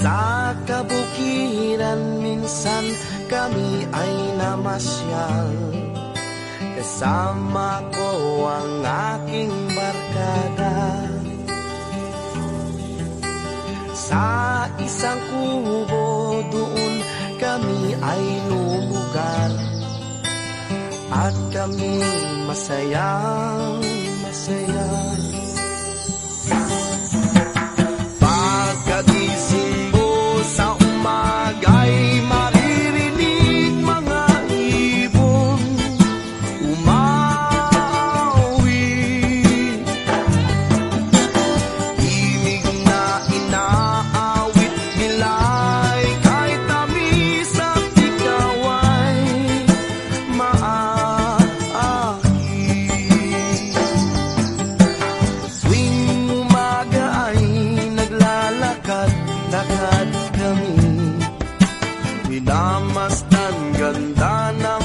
Sa kabukiran minsan kami ay namasyal, kasama ko ang aking barkada. Sa isang kubo doon kami ay lumugar, at kami masayang masaya. Pagkagising ko sa umaga'y maririnig mga ibon umawi. Himig na inaawit nila'y kahit tamis at ikaw ay maaaki. Tuwing umaga ay naglalakad-lakad kami, minamasdan ganda ng